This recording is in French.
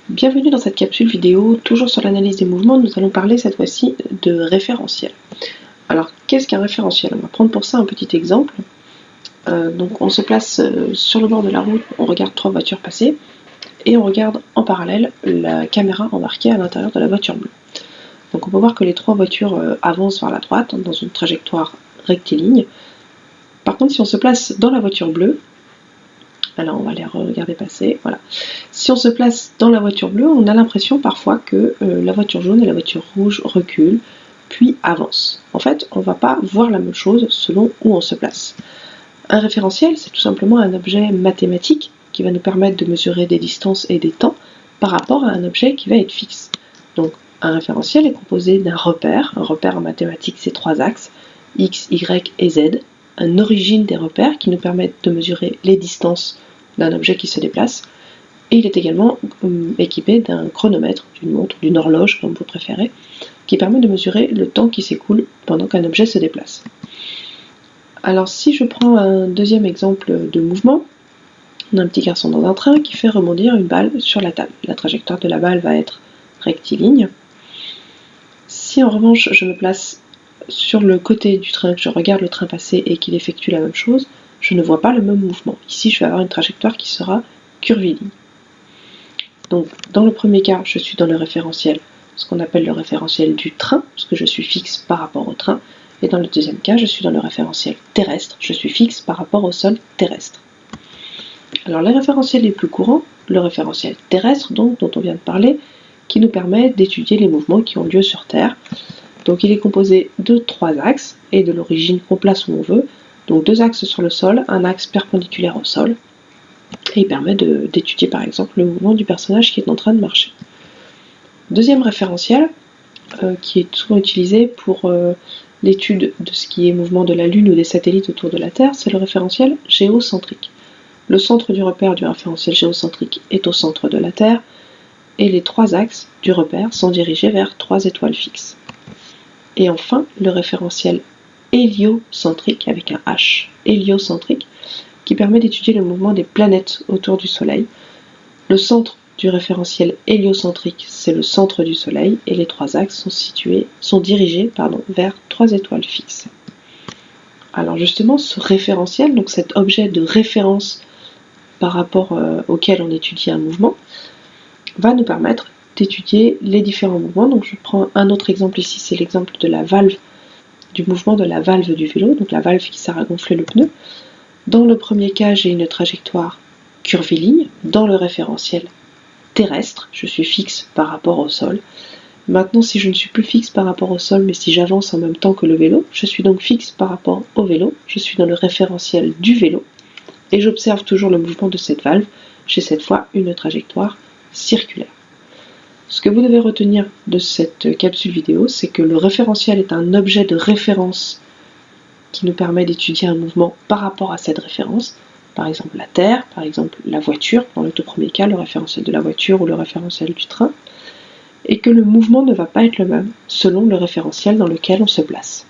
Bienvenue dans cette capsule vidéo, toujours sur l'analyse des mouvements. Nous allons parler cette fois-ci de référentiel. Alors, qu'est-ce qu'un référentiel? On va prendre pour ça un petit exemple. Donc on se place sur le bord de la route, on regarde trois voitures passer, et on regarde en parallèle la caméra embarquée à l'intérieur de la voiture bleue. Donc on peut voir que les trois voitures avancent vers la droite, dans une trajectoire rectiligne. Par contre, si on se place dans la voiture bleue, alors on va les regarder passer, voilà. Si on se place dans la voiture bleue, on a l'impression parfois que la voiture jaune et la voiture rouge reculent, puis avancent. En fait, on ne va pas voir la même chose selon où on se place. Un référentiel, c'est tout simplement un objet mathématique qui va nous permettre de mesurer des distances et des temps par rapport à un objet qui va être fixe. Donc un référentiel est composé d'un repère. Un repère en mathématiques, c'est trois axes, x, y et z. Une origine des repères qui nous permettent de mesurer les distances d'un objet qui se déplace. Et il est également équipé d'un chronomètre, d'une montre, d'une horloge, comme vous préférez, qui permet de mesurer le temps qui s'écoule pendant qu'un objet se déplace. Alors si je prends un deuxième exemple de mouvement, on a un petit garçon dans un train qui fait rebondir une balle sur la table. La trajectoire de la balle va être rectiligne. Si en revanche je me place sur le côté du train, que je regarde le train passer et qu'il effectue la même chose, je ne vois pas le même mouvement. Ici je vais avoir une trajectoire qui sera curviligne. Donc dans le premier cas, je suis dans le référentiel, ce qu'on appelle le référentiel du train, parce que je suis fixe par rapport au train. Et dans le deuxième cas, je suis dans le référentiel terrestre, je suis fixe par rapport au sol terrestre. Alors les référentiels les plus courants, le référentiel terrestre donc, dont on vient de parler, qui nous permet d'étudier les mouvements qui ont lieu sur Terre. Donc il est composé de trois axes, et de l'origine qu'on place où on veut. Donc deux axes sur le sol, un axe perpendiculaire au sol, et il permet d'étudier par exemple le mouvement du personnage qui est en train de marcher. Deuxième référentiel, qui est souvent utilisé pour l'étude de ce qui est mouvement de la Lune ou des satellites autour de la Terre, c'est le référentiel géocentrique. Le centre du repère du référentiel géocentrique est au centre de la Terre, et les trois axes du repère sont dirigés vers trois étoiles fixes. Et enfin, le référentiel héliocentrique, avec un H, héliocentrique, qui permet d'étudier le mouvement des planètes autour du Soleil. Le centre du référentiel héliocentrique, c'est le centre du Soleil, et les trois axes sont dirigés vers trois étoiles fixes. Alors justement, ce référentiel, donc cet objet de référence par rapport auquel on étudie un mouvement, va nous permettre d'étudier les différents mouvements. Donc je prends un autre exemple ici, c'est l'exemple de la valve, du mouvement de la valve du vélo, donc la valve qui sert à gonfler le pneu. Dans le premier cas, j'ai une trajectoire curviligne. Dans le référentiel terrestre, je suis fixe par rapport au sol. Maintenant, si je ne suis plus fixe par rapport au sol, mais si j'avance en même temps que le vélo, je suis donc fixe par rapport au vélo. Je suis dans le référentiel du vélo, et j'observe toujours le mouvement de cette valve. J'ai cette fois une trajectoire circulaire. Ce que vous devez retenir de cette capsule vidéo, c'est que le référentiel est un objet de référence qui nous permet d'étudier un mouvement par rapport à cette référence, par exemple la Terre, par exemple la voiture, dans le tout premier cas, le référentiel de la voiture ou le référentiel du train, et que le mouvement ne va pas être le même selon le référentiel dans lequel on se place.